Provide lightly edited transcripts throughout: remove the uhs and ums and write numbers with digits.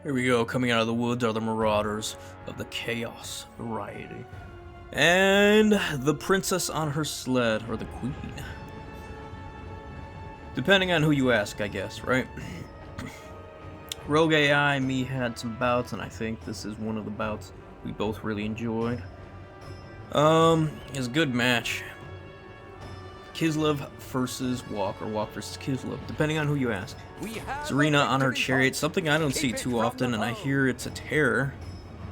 Here we go, coming out of the woods are the Marauders of the Chaos variety. And the princess on her sled, or the queen. Depending on who you ask, I guess, right? RogueAI and me had some bouts, and I think this is one of the bouts we both really enjoyed. It's a good match. Kislev versus WoC, or WoC versus Kislev, depending on who you ask. Serena on her chariot, something I don't see too often, and I hear it's a terror.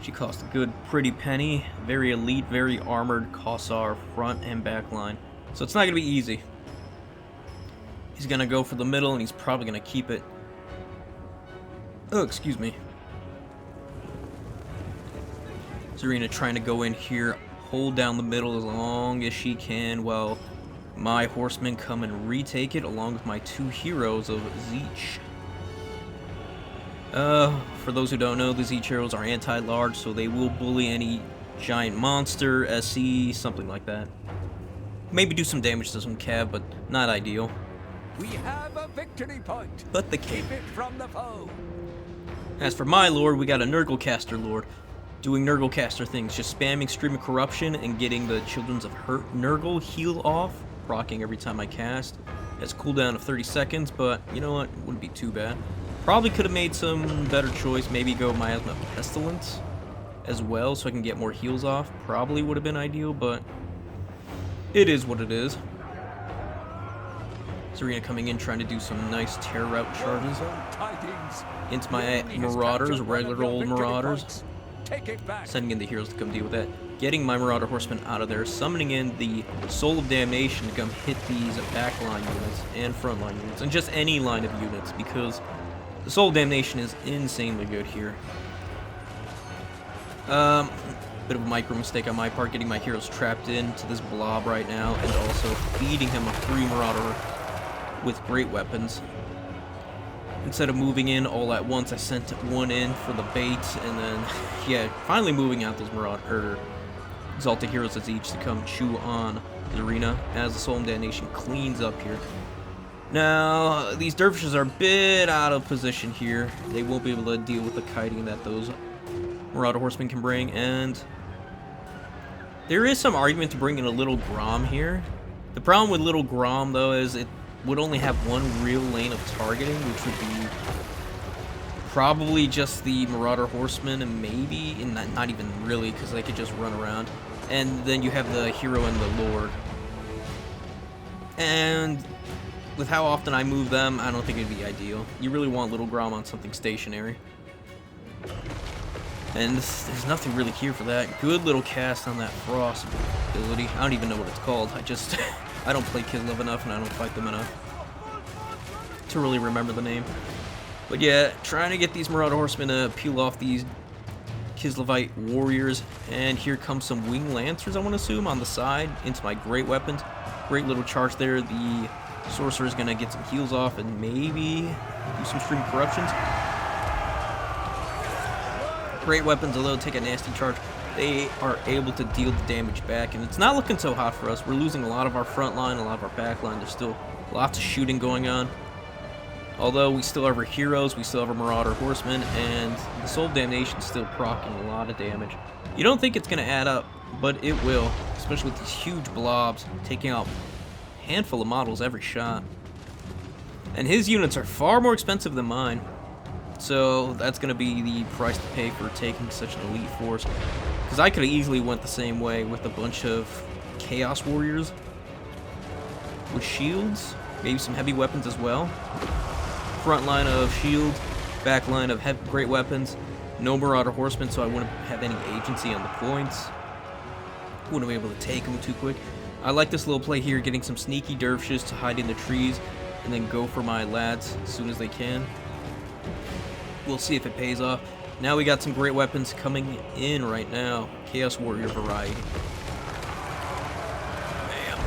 She costs a good pretty penny, very elite, very armored Kossar front and back line. So it's not going to be easy. He's going to go for the middle, and he's probably going to keep it. Oh, excuse me. Serena trying to go in here, hold down the middle as long as she can, while my horsemen come and retake it, along with my two heroes of Zeech. For those who don't know, the Zeech heroes are anti-large, so they will bully any giant monster, SC, something like that. Maybe do some damage to some cav, but not ideal. We have a victory point. But the cape. Keep it from the foe. As for my lord, we got a Nurglecaster lord. Doing Nurglecaster things, just spamming Stream of Corruption and getting the Children of Nurgle heal off, proccing every time I cast. Has a cooldown of 30 seconds, but you know what, wouldn't be too bad. Probably could have made some better choice, maybe go Miasma Pestilence as well, so I can get more heals off. Probably would have been ideal, but it is what it is. Serena coming in, trying to do some nice tear route charges into my Marauders, regular old Marauders. Sending in the heroes to come deal with that. Getting my Marauder Horsemen out of there, summoning in the Soul of Damnation to come hit these backline units and frontline units, and just any line of units, because the Soul of Damnation is insanely good here. Bit of a micro mistake on my part, getting my heroes trapped into this blob right now, and also feeding him a free Marauder with great weapons. Instead of moving in all at once, I sent one in for the bait, and then, yeah, finally moving out those Exalted Heroes as each to come chew on the arena as the Soul of Damnation cleans up here. Now, these dervishes are a bit out of position here. They won't be able to deal with the kiting that those Marauder Horsemen can bring, and there is some argument to bring in a little Grom here. The problem with little Grom, though, is it would only have one real lane of targeting, which would be probably just the Marauder Horsemen, and maybe, and not even really, because they could just run around. And then you have the hero and the lord. And with how often I move them, I don't think it'd be ideal. You really want little Grom on something stationary. And there's nothing really here for that. Good little cast on that Frost ability. I don't even know what it's called. I don't play Kislev enough, and I don't fight them enough to really remember the name. But yeah, trying to get these Marauder Horsemen to peel off these Kislevite warriors. And here comes some Wing Lancers, I want to assume, on the side into my great weapons. Great little charge there. The Sorcerer is going to get some heals off and maybe do some Stream Corruptions. Great weapons, although take a nasty charge, they are able to deal the damage back, and it's not looking so hot for us. We're losing a lot of our front line, a lot of our back line. There's still lots of shooting going on. Although we still have our heroes, we still have our Marauder Horsemen, and the Soul of Damnation is still proccing a lot of damage. You don't think it's going to add up, but it will, especially with these huge blobs taking out a handful of models every shot. And his units are far more expensive than mine. So that's going to be the price to pay for taking such an elite force. Because I could have easily went the same way with a bunch of Chaos Warriors with shields, maybe some heavy weapons as well. Front line of shield, back line of great weapons, no Marauder Horsemen, so I wouldn't have any agency on the points. Wouldn't be able to take them too quick. I like this little play here, getting some sneaky dervishes to hide in the trees, and then go for my lads as soon as they can. We'll see if it pays off. Now we got some great weapons coming in right now. Chaos Warrior variety. Bam.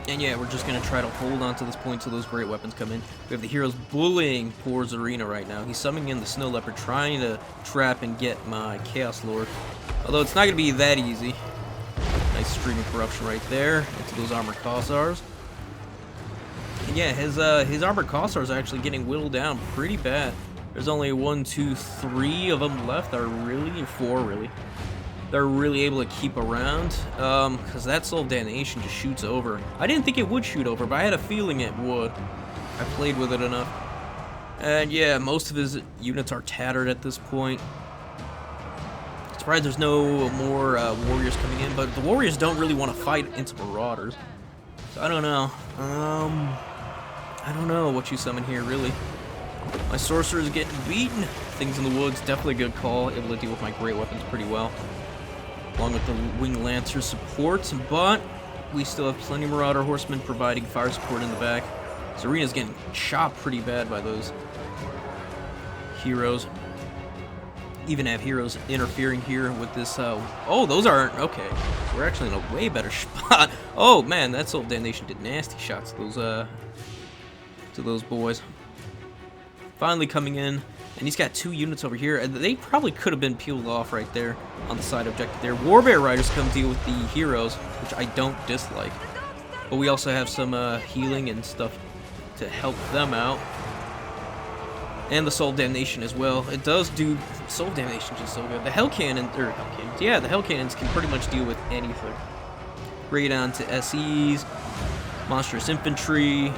And yeah, we're just going to try to hold on to this point till those great weapons come in. We have the heroes bullying poor Zarina right now. He's summoning in the Snow Leopard, trying to trap and get my Chaos Lord. Although it's not going to be that easy. Nice Stream of Corruption right there into those Armored Kossars. yeah, his armored Kossars are actually getting whittled down pretty bad. There's only 1, 2, 3 of them left that are really, 4 really. They're really able to keep around, because that Soul of Damnation just shoots over. I didn't think it would shoot over, but I had a feeling it would. I played with it enough. And yeah, most of his units are tattered at this point. Surprised there's no more warriors coming in, but the warriors don't really want to fight into marauders. So I don't know. I don't know what you summon here, really. My sorcerer is getting beaten. Things in the woods, definitely a good call. Able to deal with my great weapons pretty well, along with the wing lancer supports. But we still have plenty of marauder horsemen providing fire support in the back. Zarina's getting chopped pretty bad by those heroes. Even have heroes interfering here with this. Oh, those aren't okay. We're actually in a way better spot. Oh man, that Soul of Damnation did nasty shots to those boys. Finally coming in, and he's got 2 units over here, and they probably could have been peeled off right there on the side objective there. Warbear Riders come deal with the heroes, which I don't dislike, but we also have some healing and stuff to help them out. And the Soul of Damnation as well. It does do... Soul of Damnation is just so good. The Hell Cannon... Or Hell Cannons. Yeah, the Hell Cannons can pretty much deal with anything. Great on to SEs. Monstrous Infantry.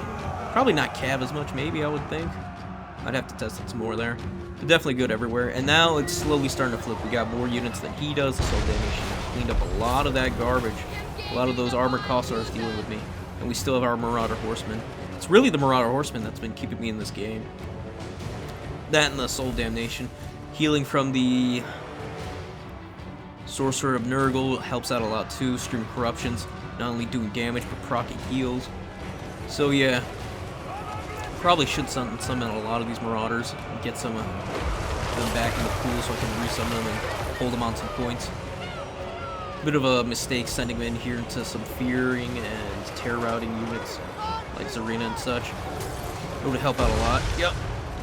Probably not Cav as much, maybe, I would think. I'd have to test it some more there. But definitely good everywhere. And now it's slowly starting to flip. We got more units than he does. The Soul of Damnation cleaned up a lot of that garbage. A lot of those armored Kossars dealing with me. And we still have our Marauder Horsemen. It's really the Marauder Horsemen that's been keeping me in this game. That and the Soul of Damnation. Healing from the Sorcerer of Nurgle helps out a lot too. Stream Corruptions, not only doing damage, but proccing heals. So yeah, probably should summon a lot of these Marauders and get some of them back in the pool so I can resummon them and hold them on some points. Bit of a mistake sending them in here into some fearing and terror routing units like Zarina and such. It would help out a lot. Yep.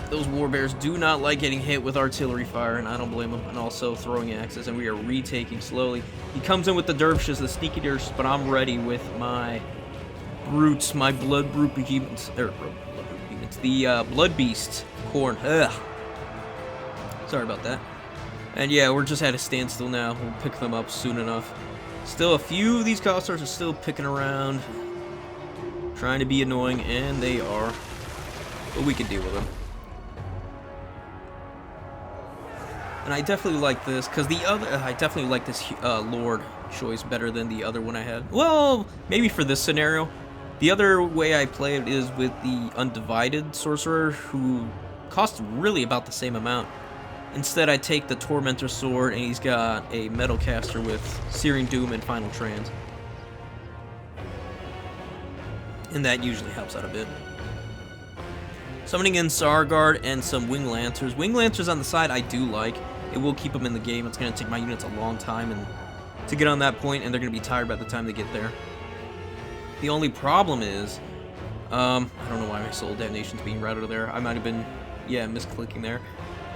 Those warbears do not like getting hit with artillery fire, and I don't blame them. And also throwing axes, and we are retaking slowly. He comes in with the dervishes, the sneaky dervishes, but I'm ready with my brutes, my blood brute behemoths, the blood beast corn. Ugh. Sorry about that. And yeah, we're just at a standstill now. We'll pick them up soon enough. Still, a few of these Kossars are still picking around, trying to be annoying, and they are. But we can deal with them. And I definitely like this, because I definitely like this Lord choice better than the other one I had. Well, maybe for this scenario. The other way I play it is with the Undivided Sorcerer, who costs really about the same amount. Instead, I take the Tormentor Sword, and he's got a Metal Caster with Searing Doom and Final Trans. And that usually helps out a bit. Summoning in Sargard and some Wing Lancers. Wing Lancers on the side I do like. It will keep them in the game. It's going to take my units a long time to get on that point, and they're going to be tired by the time they get there. The only problem is, I don't know why my Soul of Damnation's being routed there. I might have been, yeah, misclicking there.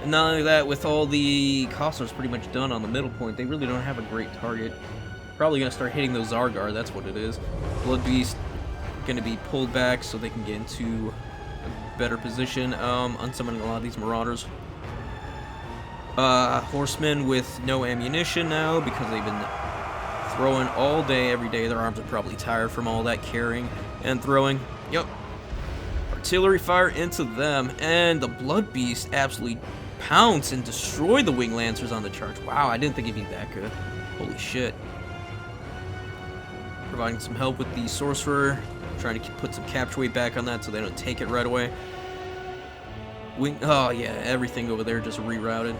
And not only that, with all the Kossars pretty much done on the middle point, they really don't have a great target. Probably going to start hitting those Zargar, that's what it is. Blood Beast going to be pulled back so they can get into a better position. Unsummoning a lot of these Marauders. Horsemen with no ammunition now because they've been throwing all day, every day. Their arms are probably tired from all that carrying and throwing. Yep. Artillery fire into them, and the Blood Beast absolutely pounce and destroy the Wing Lancers on the charge. Wow, I didn't think it'd be that good. Holy shit. Providing some help with the Sorcerer, trying to put some capture weight back on that so they don't take it right away. Oh yeah, everything over there just rerouted.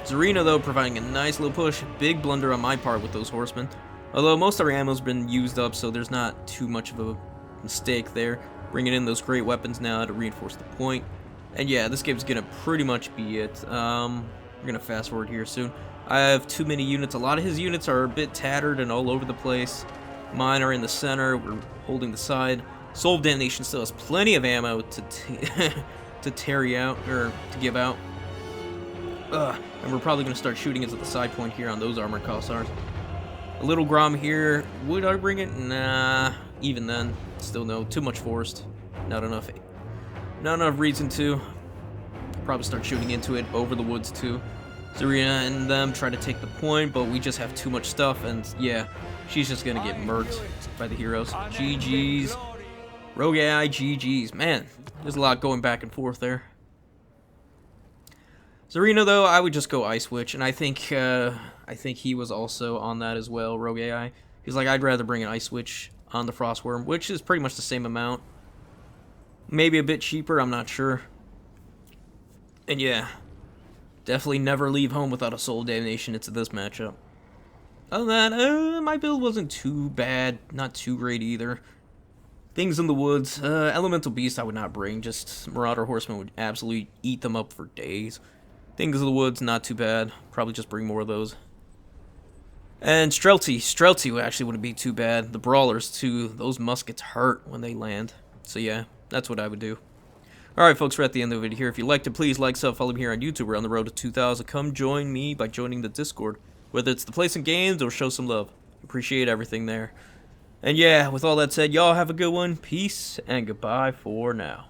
Zarina, though, providing a nice little push. Big blunder on my part with those horsemen. Although most of our ammo's been used up, so there's not too much of a mistake there. Bringing in those great weapons now to reinforce the point. And yeah, this game's gonna pretty much be it. We're gonna fast forward here soon. I have too many units. A lot of his units are a bit tattered and all over the place. Mine are in the center. We're holding the side. Soul of Damnation still has plenty of ammo to carry out, or to give out. And we're probably going to start shooting into the side point here on those armored Kossars. A little Grom here. Would I bring it? Nah. Even then, still no. Too much forced. Not enough reason to. Probably start shooting into it over the woods too. Zarina and them try to take the point, but we just have too much stuff, and yeah, she's just gonna get murked by the heroes. GG's. RogueAI, GG's. Man, there's a lot going back and forth there. Zarina, though, I would just go Ice Witch, and I think he was also on that as well, RogueAI. He's like, I'd rather bring an Ice Witch on the Frostworm, which is pretty much the same amount. Maybe a bit cheaper, I'm not sure. And yeah, definitely never leave home without a Soul Damnation into this matchup. Other than that, my build wasn't too bad, not too great either. Things in the woods, Elemental Beast I would not bring, just Marauder Horsemen would absolutely eat them up for days. Things in the woods, not too bad, probably just bring more of those. And Strelty actually wouldn't be too bad. The Brawlers too, those muskets hurt when they land. So yeah, that's what I would do. Alright folks, we're at the end of the video here. If you liked it, please like, sub, follow me here on YouTube. We're on the road to 2,000. Come join me by joining the Discord. Whether it's to play some games or show some love. Appreciate everything there. And yeah, with all that said, y'all have a good one. Peace and goodbye for now.